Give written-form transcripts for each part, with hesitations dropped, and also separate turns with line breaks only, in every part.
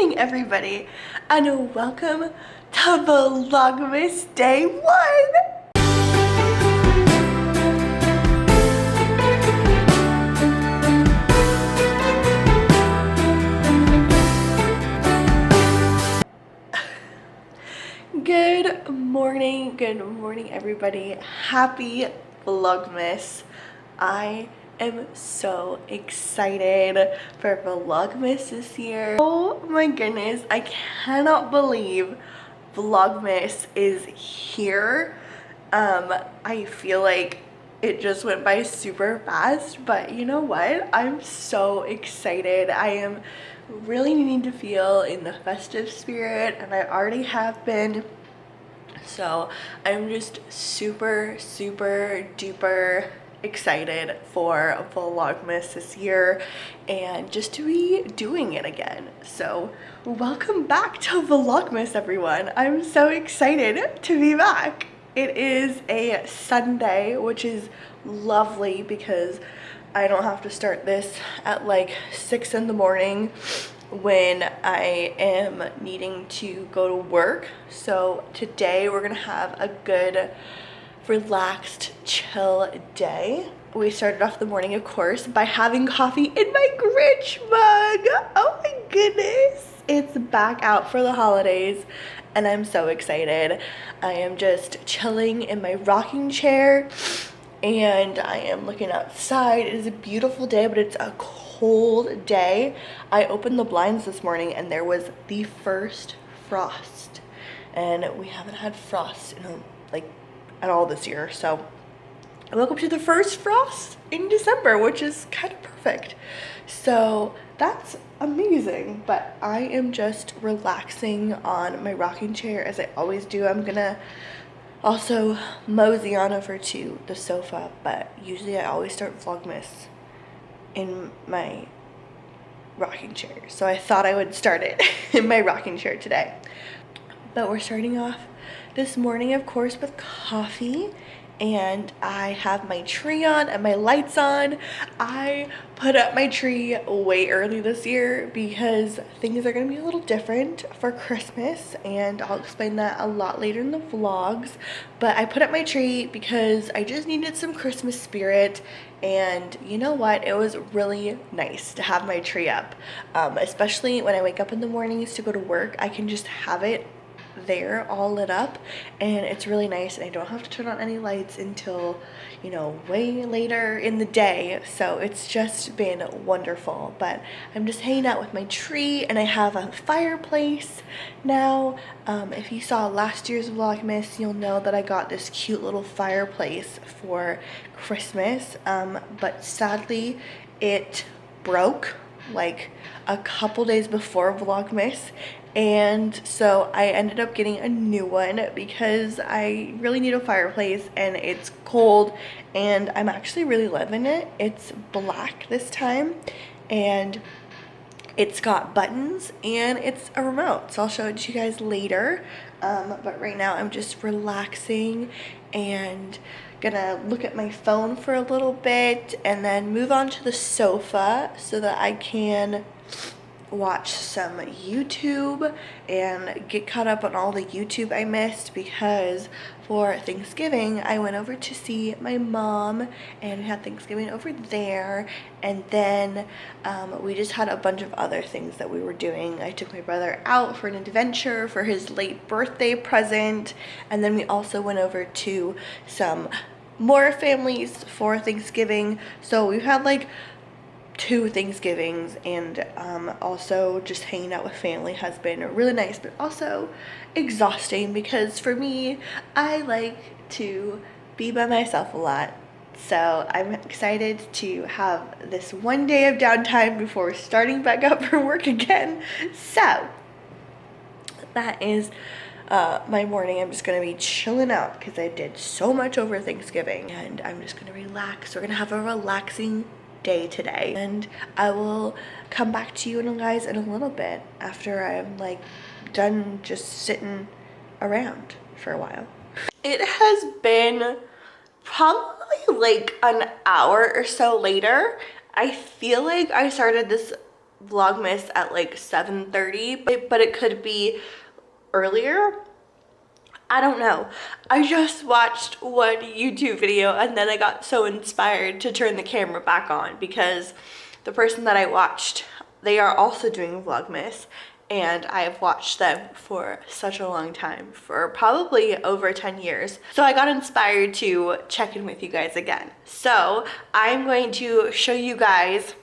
morning, everybody, and welcome to Vlogmas Day 1. Good morning, everybody. Happy Vlogmas. I am so excited for Vlogmas this year. Oh my goodness, I cannot believe Vlogmas is here. I feel like it just went by super fast, but you know what? I'm so excited. I am really needing to feel in the festive spirit, and I already have been. So I'm just super duper excited for Vlogmas this year and just to be doing it again. So welcome back to Vlogmas, everyone. I'm so excited to be back. It is a Sunday, which is lovely because I don't have to start this at like 6 in the morning when I am needing to go to work. So today we're gonna have a good relaxed chill day. We started off the morning, of course, by having coffee in my Grinch mug. Oh my goodness, it's back out for the holidays and I'm so excited. I am just chilling in my rocking chair and I am looking outside. It is a beautiful day, but it's a cold day. I opened the blinds this morning and there was the first frost, and we haven't had frost in like at all this year. So I woke up to the first frost in December, which is kind of perfect. So that's amazing. But I am just relaxing on my rocking chair as I always do. I'm gonna also mosey on over to the sofa, but usually I always start Vlogmas in my rocking chair. So I thought I would start it in my rocking chair today. But we're starting off this morning, of course, with coffee. And I have my tree on and my lights on. I put up my tree way early this year because things are gonna be a little different for Christmas, and I'll explain that a lot later in the vlogs. But I put up my tree because I just needed some Christmas spirit, and you know what? It was really nice to have my tree up, especially when I wake up in the mornings to go to work. I can just have it there all lit up and it's really nice, and I don't have to turn on any lights until, you know, way later in the day. So it's just been wonderful. But I'm just hanging out with my tree and I have a fireplace now. If you saw last year's Vlogmas, you'll know that I got this cute little fireplace for Christmas, but sadly it broke like a couple days before Vlogmas, and so I ended up getting a new one because I really need a fireplace and it's cold and I'm actually really loving it. It's black this time and it's got buttons and it's a remote, so I'll show it to you guys later. But right now I'm just relaxing and gonna look at my phone for a little bit and then move on to the sofa so that I can watch some YouTube and get caught up on all the YouTube I missed, because for Thanksgiving I went over to see my mom and we had Thanksgiving over there, and then we just had a bunch of other things that we were doing. I took my brother out for an adventure for his late birthday present, and then we also went over to some more families for Thanksgiving. So we've had like 2 Thanksgivings, and also just hanging out with family has been really nice, but also exhausting because for me, I like to be by myself a lot. So I'm excited to have this one day of downtime before starting back up for work again. So that is my morning. I'm just gonna be chilling out because I did so much over Thanksgiving, and I'm just gonna relax. We're gonna have a relaxing day today, and I will come back to you guys in a little bit after I'm like done just sitting around for a while. It has been probably like an hour or so later. I feel like I started this Vlogmas at like 7:30, but it could be earlier. I don't know. I just watched one YouTube video and then I got so inspired to turn the camera back on because the person that I watched, they are also doing Vlogmas, and I have watched them for such a long time, for probably over 10 years. So I got inspired to check in with you guys again. So I'm going to show you guys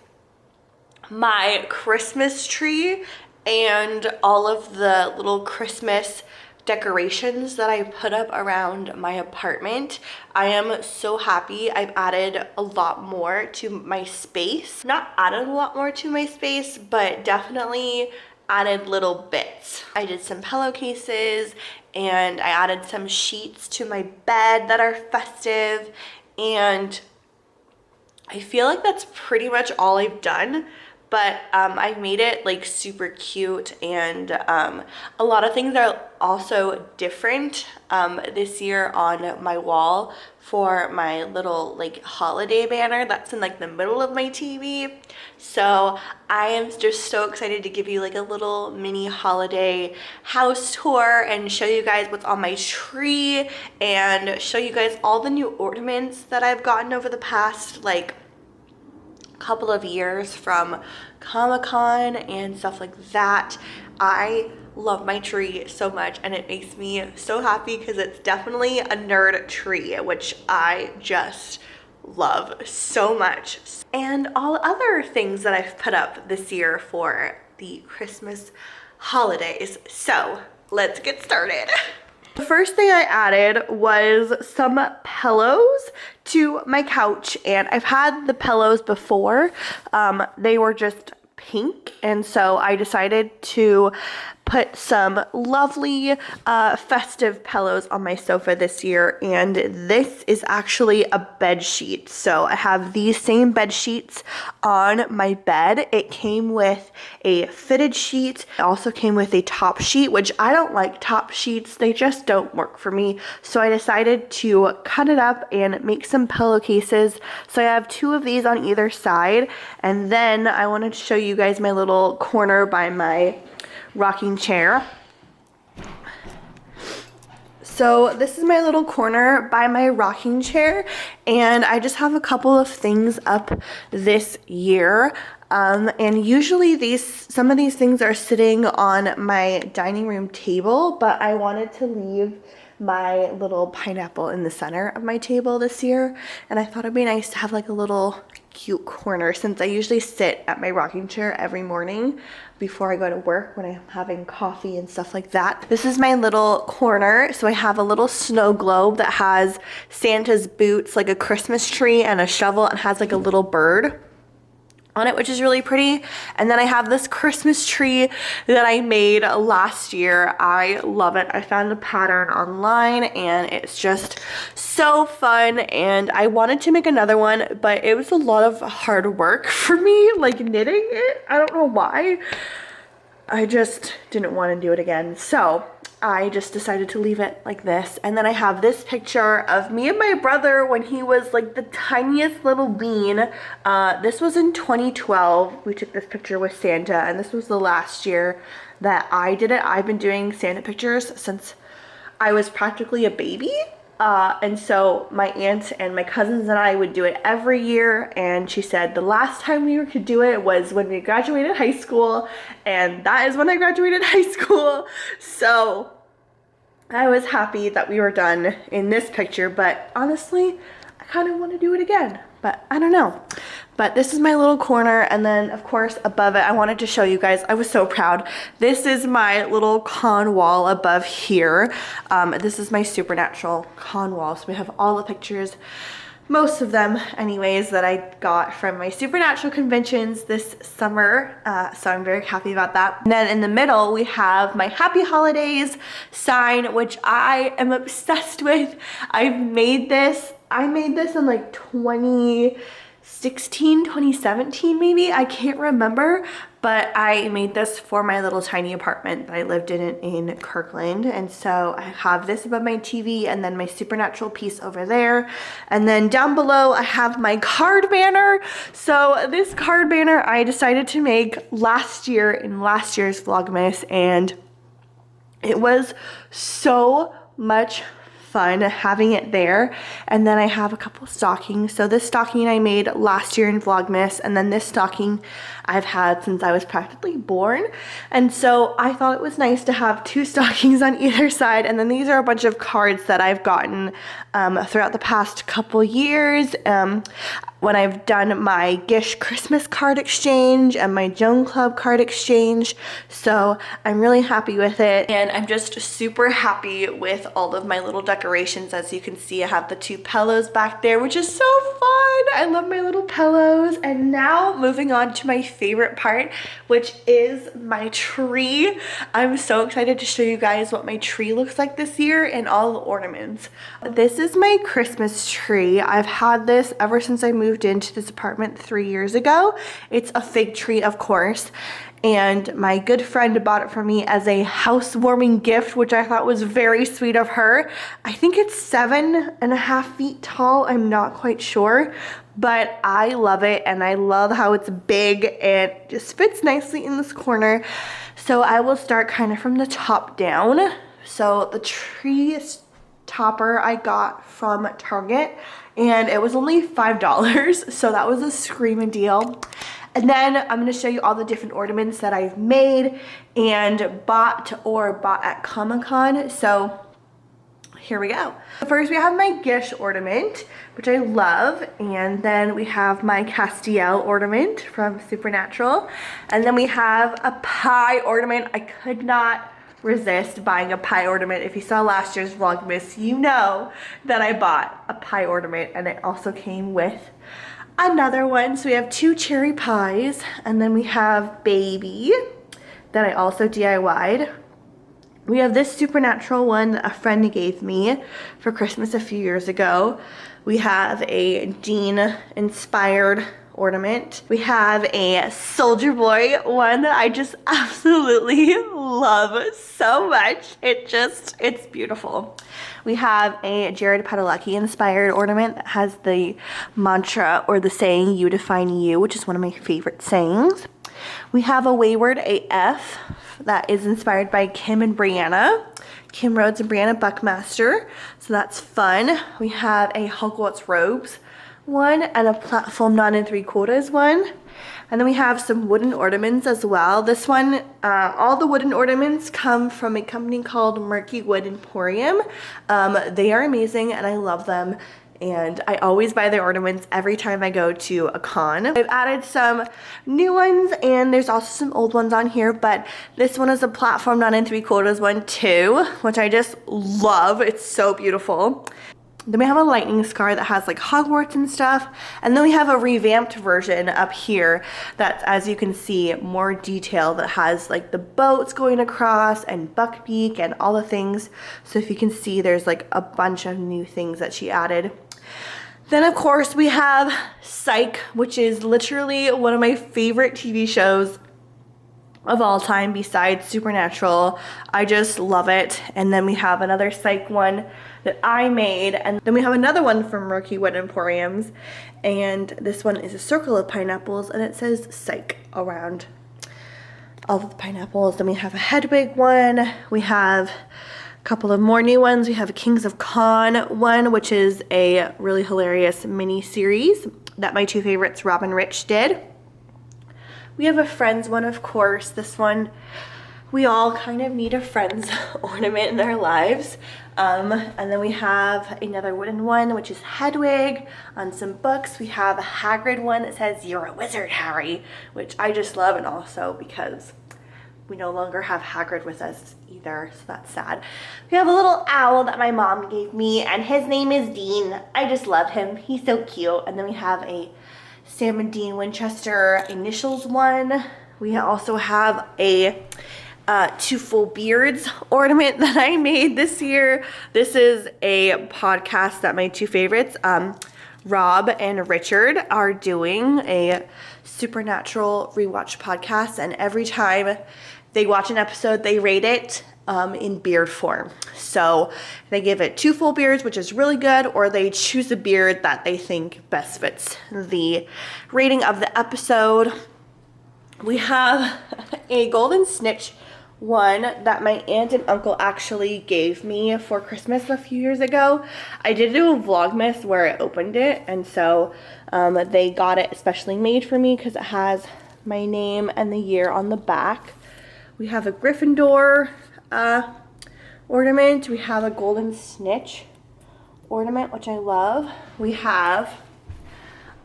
my Christmas tree and all of the little Christmas decorations that I put up around my apartment. I am so happy. I've added a lot more to my space. Not added a lot more to my space, but definitely added little bits. I did some pillowcases and I added some sheets to my bed that are festive, and I feel like that's pretty much all I've done. But I made it like super cute, and a lot of things are also different this year on my wall for my little like holiday banner that's in like the middle of my TV. So I am just so excited to give you like a little mini holiday house tour and show you guys what's on my tree and show you guys all the new ornaments that I've gotten over the past like couple of years from Comic-Con and stuff like that. I love my tree so much and it makes me so happy because it's definitely a nerd tree, which I just love so much. And all other things that I've put up this year for the Christmas holidays. So let's get started. The first thing I added was some pillows to my couch, and I've had the pillows before. They were just pink, and so I decided to put some lovely festive pillows on my sofa this year, and this is actually a bed sheet. So I have these same bed sheets on my bed. It came with a fitted sheet. It also came with a top sheet, which I don't like top sheets. They just don't work for me. So I decided to cut it up and make some pillowcases. So I have two of these on either side, and then I wanted to show you guys my little corner by my rocking chair. So this is my little corner by my rocking chair, and I just have a couple of things up this year. And usually some of these things are sitting on my dining room table, but I wanted to leave my little pineapple in the center of my table this year, and I thought it'd be nice to have like a little cute corner since I usually sit at my rocking chair every morning before I go to work when I'm having coffee and stuff like that. This is my little corner. So I have a little snow globe that has Santa's boots, like a Christmas tree, and a shovel, and has like a little bird on it, which is really pretty. And then I have this Christmas tree that I made last year. I love it. I found a pattern online and it's just so fun, and I wanted to make another one, but it was a lot of hard work for me, like knitting it. I don't know why. I just didn't want to do it again. So I just decided to leave it like this. And then I have this picture of me and my brother when he was like the tiniest little bean. This was in 2012. We took this picture with Santa, and this was the last year that I did it. I've been doing Santa pictures since I was practically a baby. And so my aunt and my cousins and I would do it every year, and she said the last time we could do it was when we graduated high school, and that is when I graduated high school. So I was happy that we were done in this picture, but honestly, I kind of want to do it again, but I don't know. But this is my little corner, and then of course above it, I wanted to show you guys, I was so proud. This is my little con wall above here. This is my Supernatural con wall, so we have all the pictures, most of them anyways, that I got from my Supernatural conventions this summer, so I'm very happy about that. And then in the middle we have my Happy Holidays sign, which I am obsessed with. I made this in like 2017 maybe, I can't remember, but I made this for my little tiny apartment that I lived in Kirkland. And so I have this above my TV, and then my Supernatural piece over there, and then down below I have my card banner. So this card banner I decided to make last year in last year's Vlogmas, and it was so much fun having it there. And then I have a couple stockings. So this stocking I made last year in Vlogmas, and then this stocking I've had since I was practically born. And so I thought it was nice to have two stockings on either side. And then these are a bunch of cards that I've gotten throughout the past couple years. When I've done my Gish Christmas card exchange and my Joan Club card exchange. So I'm really happy with it, and I'm just super happy with all of my little decorations. As you can see, I have the two pillows back there, which is so fun. I love my little pillows. And now moving on to my favorite part, which is my tree. I'm so excited to show you guys what my tree looks like this year and all the ornaments. This is my Christmas tree. I've had this ever since I moved into this apartment 3 years ago. It's a fig tree, of course, and my good friend bought it for me as a housewarming gift, which I thought was very sweet of her. I think it's 7.5 feet tall. I'm not quite sure, but I love it, and I love how it's big and just fits nicely in this corner. So I will start kind of from the top down. So the tree topper I got from Target, and it was only $5, so that was a screaming deal. And then I'm going to show you all the different ornaments that I've made and bought at Comic-Con. So here we go. First we have my Gish ornament, which I love, and then we have my Castiel ornament from Supernatural, and then we have a pie ornament. I could not resist buying a pie ornament. If you saw last year's Vlogmas, you know that I bought a pie ornament, and it also came with another one. So we have two cherry pies, and then we have baby that I also DIY'd. We have this Supernatural one that a friend gave me for Christmas a few years ago. We have a Jean inspired ornament. We have a Soldier Boy one that I just absolutely love so much. It's beautiful. We have a Jared Padalecki inspired ornament that has the mantra or the saying, "You define you," which is one of my favorite sayings. We have a Wayward AF that is inspired by Kim and Brianna. Kim Rhodes and Brianna Buckmaster. So that's fun. We have a Hogwarts Robes one and a Platform 9 3/4 one. And then we have some wooden ornaments as well. This one, all the wooden ornaments come from a company called Murky Wood Emporium. They are amazing and I love them. And I always buy their ornaments every time I go to a con. I've added some new ones, and there's also some old ones on here, but this one is a Platform 9 3/4 one too, which I just love. It's so beautiful. Then we have a lightning scar that has like Hogwarts and stuff. And then we have a revamped version up here that's, as you can see, more detail, that has like the boats going across and Buckbeak and all the things. So if you can see, there's like a bunch of new things that she added. Then of course we have Psych, which is literally one of my favorite TV shows of all time besides Supernatural. I just love it. And then we have another Psych one that I made, and then we have another one from Murky Wood Emporiums, and this one is a circle of pineapples and it says Psych around all of the pineapples. Then we have a Hedwig one. We have a couple of more new ones. We have a Kings of Con one, which is a really hilarious mini series that my two favorites, Rob and Rich, did. We have a Friends one, of course. This one, we all kind of need a Friends ornament in our lives. And then we have another wooden one, which is Hedwig on some books. We have a Hagrid one that says, "You're a wizard, Harry," which I just love, and also because we no longer have Hagrid with us either, so that's sad. We have a little owl that my mom gave me, and his name is Dean. I just love him. He's so cute. And then we have a Sam and Dean Winchester initials one. We also have a Two Full Beards ornament that I made this year. This is a podcast that my two favorites, Rob and Richard are doing a supernatural rewatch podcast, and every time they watch an episode, they rate it in beard form. So they give it 2 full beards, which is really good, or they choose a beard that they think best fits the rating of the episode. We have a golden snitch one that my aunt and uncle actually gave me for Christmas a few years ago. I did do a Vlogmas where I opened it, and so they got it especially made for me because it has my name and the year on the back. We have a Gryffindor ornament. We have a golden snitch ornament, which I love. We have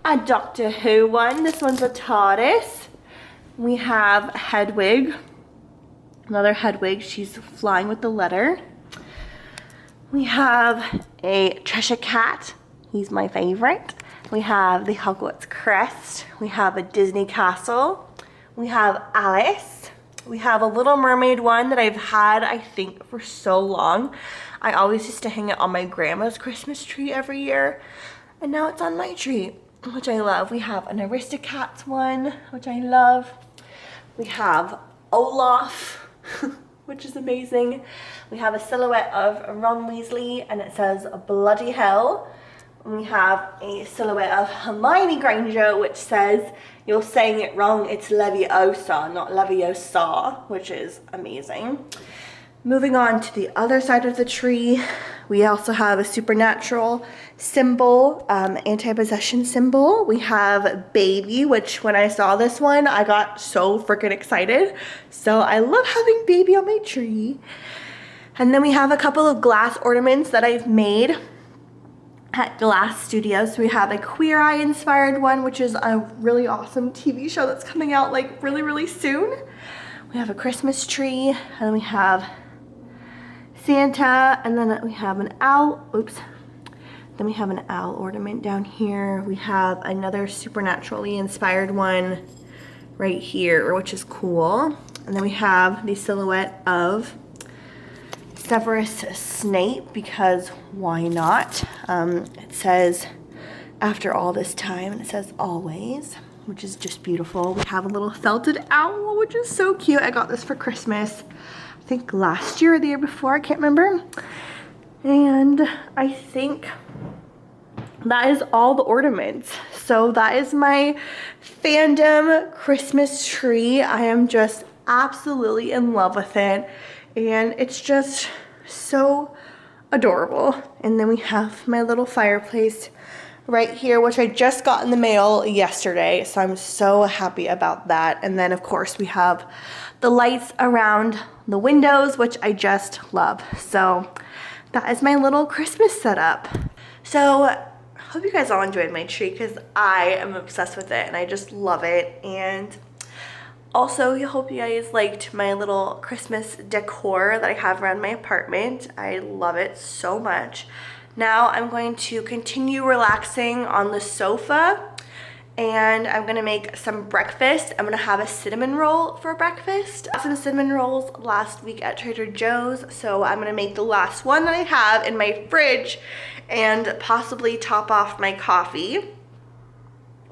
a Doctor Who one. This one's a TARDIS. We have Hedwig. Another Hedwig, she's flying with the letter. We have a Cheshire Cat, he's my favorite. We have the Hogwarts crest. We have a Disney castle. We have Alice. We have a Little Mermaid one that I've had, I think, for so long. I always used to hang it on my grandma's Christmas tree every year, and now it's on my tree, which I love. We have an Aristocats one, which I love. We have Olaf, which is amazing. We have a silhouette of Ron Weasley, and it says bloody hell. And we have a silhouette of Hermione Granger, which says, you're saying it wrong, it's Leviosa, not Leviosa, which is amazing. Moving on to the other side of the tree, we also have a supernatural symbol, anti-possession symbol. We have baby, which when I saw this one, I got so freaking excited. So I love having baby on my tree. And then we have a couple of glass ornaments that I've made at Glass Studios. So we have a Queer Eye inspired one, which is a really awesome TV show that's coming out like really soon. We have a Christmas tree, and then we have Santa, and then we have an owl. Oops. Then we have an owl ornament down here. We have another supernaturally inspired one right here, which is cool. And then we have the silhouette of Severus Snape, because why not? It says, after all this time, and it says always, which is just beautiful. We have a little felted owl, which is so cute. I got this for Christmas, I think last year or the year before, I can't remember. And I think that is all the ornaments. So that is my Fandom Christmas tree. I am just absolutely in love with it, and it's just so adorable. And then we have my little fireplace right here, which I just got in the mail yesterday, so I'm so happy about that. And then of course we have the lights around the windows, which I just love. So that is my little Christmas setup. So I hope you guys all enjoyed my tree, because I am obsessed with it and I just love it. And also, I hope you guys liked my little Christmas decor that I have around my apartment. I love it so much. Now I'm going to continue relaxing on the sofa, and I'm gonna make some breakfast. I'm gonna have a cinnamon roll for breakfast. I got some cinnamon rolls last week at Trader Joe's, so I'm gonna make the last one that I have in my fridge and possibly top off my coffee.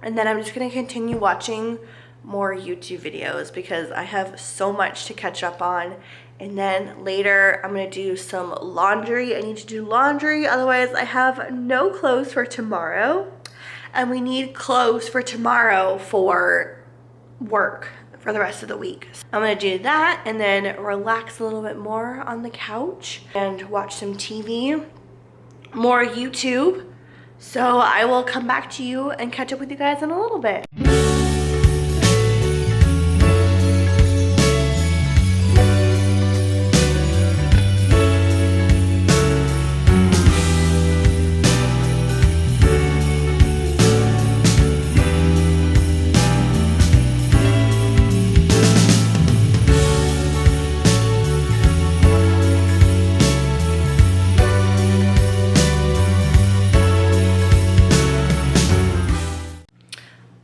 And then I'm just gonna continue watching more YouTube videos because I have so much to catch up on. And then later I'm gonna do some laundry. I need to do laundry, otherwise I have no clothes for tomorrow. And we need clothes for tomorrow for work for the rest of the week. So I'm gonna do that and then relax a little bit more on the couch and watch some TV, more YouTube. So I will come back to you and catch up with you guys in a little bit.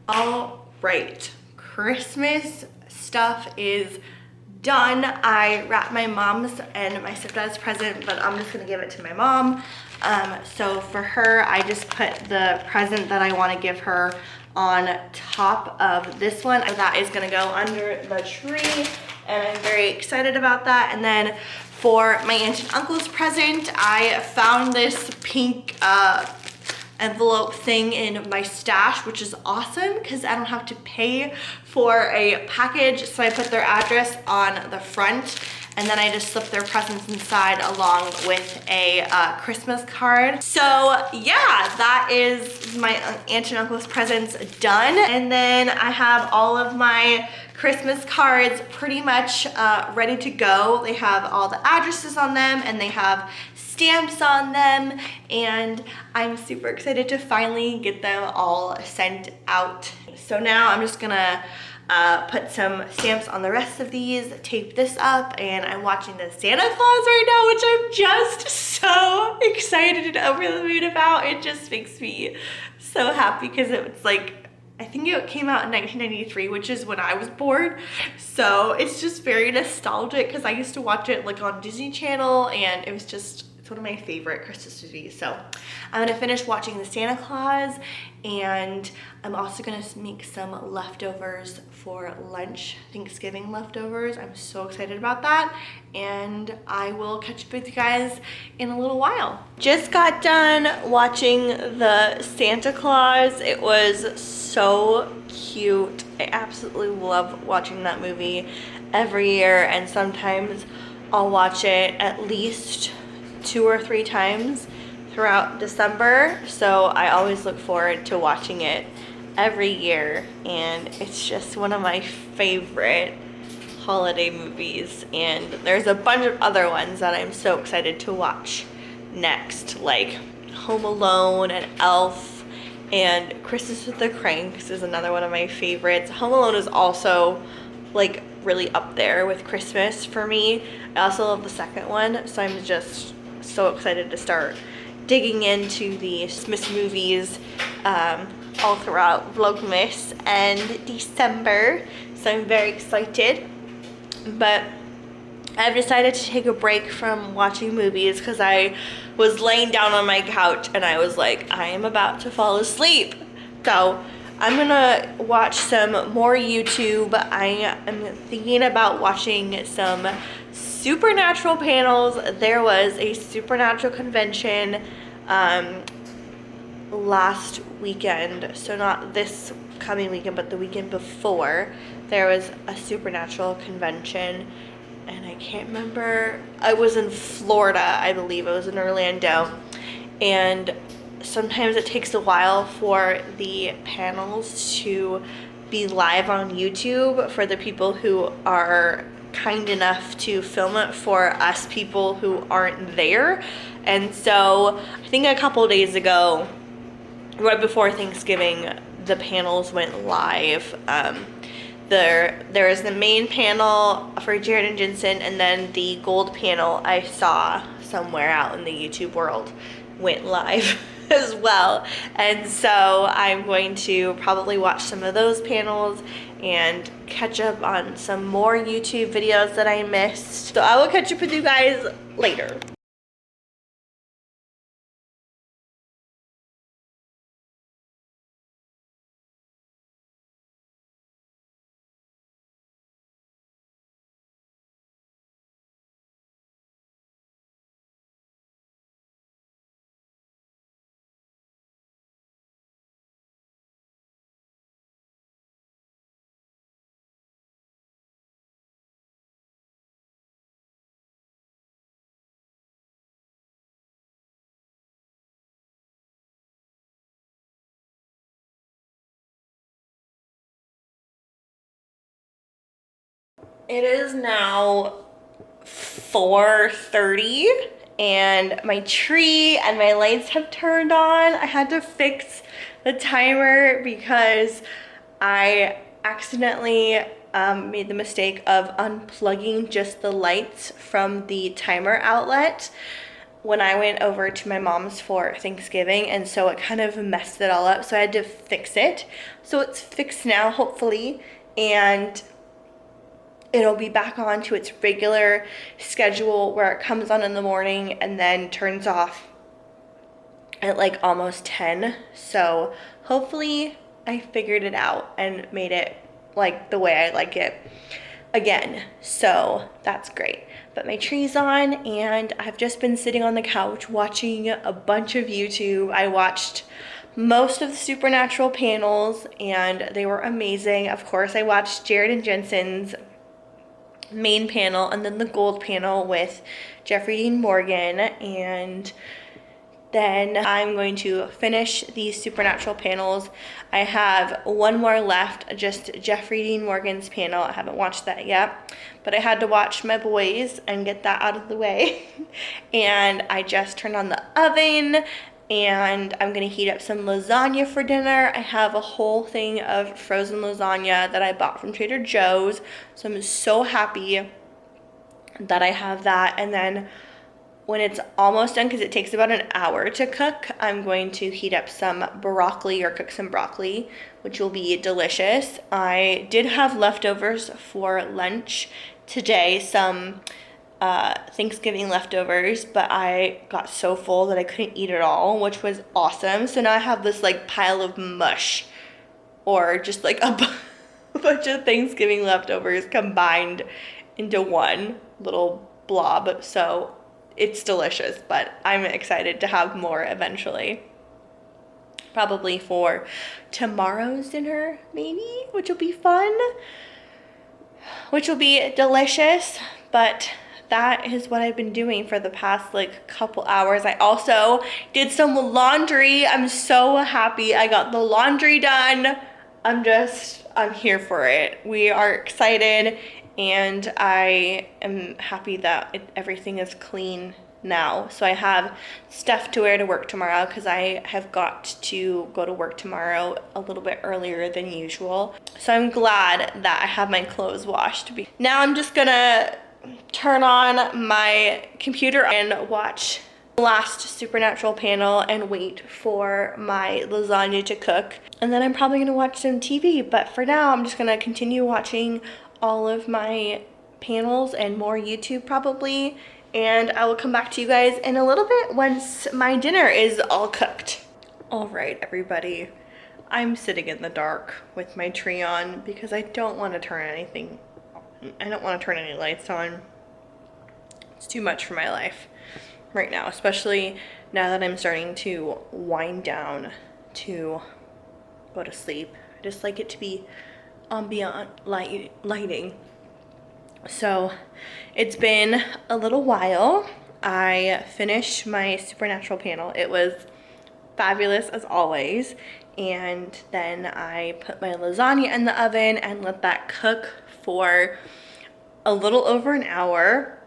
All right, Christmas stuff is done. I wrapped my mom's and my stepdad's present, but I'm just gonna give it to my mom. So for her, I just put the present that I want to give her on top of this one. That is gonna go under the tree, and I'm very excited about that. And then for my aunt and uncle's present, I found this pink envelope thing in my stash, which is awesome because I don't have to pay for a package. So I put their address on the front, and then I just slip their presents inside along with a Christmas card. So yeah, that is my aunt and uncle's presents done. And then I have all of my Christmas cards pretty much ready to go. They have all the addresses on them, and they have stamps on them, and I'm super excited to finally get them all sent out. So now I'm just gonna put some stamps on the rest of these, tape this up, and I'm watching the Santa Claus right now, which I'm just so excited and over the moon about. It just makes me so happy because it's like, I think it came out in 1993, which is when I was born. So it's just very nostalgic because I used to watch it like on Disney Channel, and it was just, it's one of my favorite Christmas movies. So I'm gonna finish watching the Santa Claus, and I'm also gonna make some leftovers for lunch, Thanksgiving leftovers. I'm so excited about that, and I will catch up with you guys in a little while. Just got done watching the Santa Claus. It was so cute. I absolutely love watching that movie every year, and sometimes I'll watch it at least 2 or 3 times throughout December. So I always look forward to watching it every year, and it's just one of my favorite holiday movies. And there's a bunch of other ones that I'm so excited to watch next, like Home Alone and Elf, and Christmas with the Cranks is another one of my favorites. Home Alone is also like really up there with Christmas for me. I also love the second one, so I'm just so excited to start digging into the Christmas movies all throughout Vlogmas and December. So I'm very excited, but I've decided to take a break from watching movies because I was laying down on my couch and I was like, I am about to fall asleep. So I'm gonna watch some more YouTube. I am thinking about watching some supernatural panels. There was a supernatural convention last weekend, so not this coming weekend, but the weekend before. There was a supernatural convention, and I can't remember. I was in Florida, I believe. I was in Orlando, and sometimes it takes a while for the panels to be live on YouTube for the people who are kind enough to film it for us people who aren't there. And so I think a couple days ago, right before Thanksgiving, the panels went live. There is the main panel for Jared and Jensen, and then the gold panel I saw somewhere out in the YouTube world went live as well. And so I'm going to probably watch some of those panels and catch up on some more YouTube videos that I missed. So I will catch up with you guys later. It is now 4:30 and my tree and my lights have turned on. I had to fix the timer because I accidentally made the mistake of unplugging just the lights from the timer outlet when I went over to my mom's for Thanksgiving, and so it kind of messed it all up, so I had to fix it. So it's fixed now, hopefully, and it'll be back on to its regular schedule where it comes on in the morning and then turns off at like almost 10. So hopefully I figured it out and made it like the way I like it again. So that's great. But my tree's on and I've just been sitting on the couch watching a bunch of YouTube. I watched most of the Supernatural panels and they were amazing. Of course, I watched Jared and Jensen's main panel and then the gold panel with Jeffrey Dean Morgan, and then I'm going to finish these Supernatural panels. I have one more left, just Jeffrey Dean Morgan's panel. I haven't watched that yet, but I had to watch my boys and get that out of the way. And I just turned on the oven and I'm gonna heat up some lasagna for dinner. I have a whole thing of frozen lasagna that I bought from Trader Joe's. So I'm so happy that I have that. And then when it's almost done, because it takes about an hour to cook, I'm going to heat up some broccoli or cook some broccoli, which will be delicious. I did have leftovers for lunch today, some Thanksgiving leftovers, but I got so full that I couldn't eat it all, which was awesome. So now I have this like pile of mush, or just like a bunch of Thanksgiving leftovers combined into one little blob. So it's delicious, but I'm excited to have more eventually. Probably for tomorrow's dinner, maybe, which will be fun, which will be delicious. But that is what I've been doing for the past like couple hours. I also did some laundry. I'm so happy I got the laundry done. I'm here for it. We are excited. And I am happy that everything is clean now. So I have stuff to wear to work tomorrow because I have got to go to work tomorrow a little bit earlier than usual. So I'm glad that I have my clothes washed. Now I'm just gonna turn on my computer and watch the last Supernatural panel and wait for my lasagna to cook. And then I'm probably gonna watch some TV. But for now, I'm just gonna continue watching all of my panels and more YouTube probably, and I will come back to you guys in a little bit once my dinner is all cooked. All right, everybody, I'm sitting in the dark with my tree on because I don't want to turn anything on. I don't want to turn any lights on. It's too much for my life right now, especially now that I'm starting to wind down to go to sleep. I just like it to be ambient lighting. So it's been a little while. I finished my Supernatural panel. It was fabulous as always. And then I put my lasagna in the oven and let that cook for a little over an hour.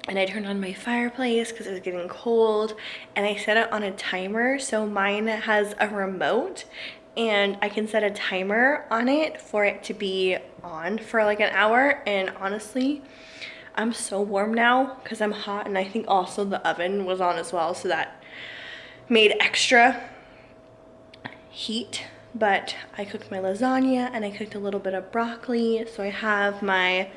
And I turned on my fireplace because it was getting cold, and I set it on a timer. So mine has a remote and I can set a timer on it for it to be on for like an hour. And honestly, I'm so warm now because I'm hot, and I think also the oven was on as well, so that made extra heat. But I cooked my lasagna and I cooked a little bit of broccoli. So I have my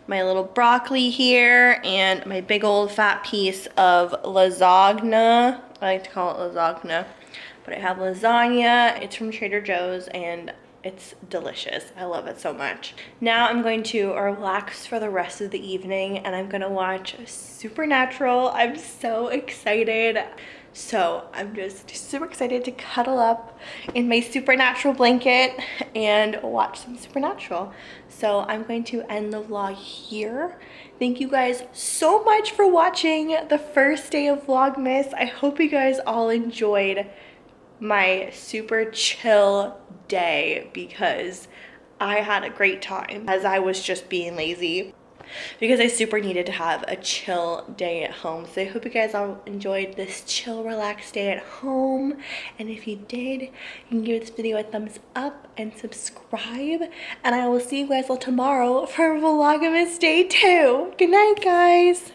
little broccoli here and my big old fat piece of lasagna. I like to call it lasagna. But I have lasagna. It's from Trader Joe's and it's delicious. I love it so much. Now I'm going to relax for the rest of the evening and I'm gonna watch Supernatural. I'm so excited. So I'm just super excited to cuddle up in my Supernatural blanket and watch some Supernatural. So I'm going to end the vlog here. Thank you guys so much for watching the first day of Vlogmas. I hope you guys all enjoyed my super chill day because I had a great time as I was just being lazy because I super needed to have a chill day at home. So I hope you guys all enjoyed this chill, relaxed day at home. And if you did, you can give this video a thumbs up and subscribe. And I will see you guys all tomorrow for Vlogmas Day 2. Good night, guys.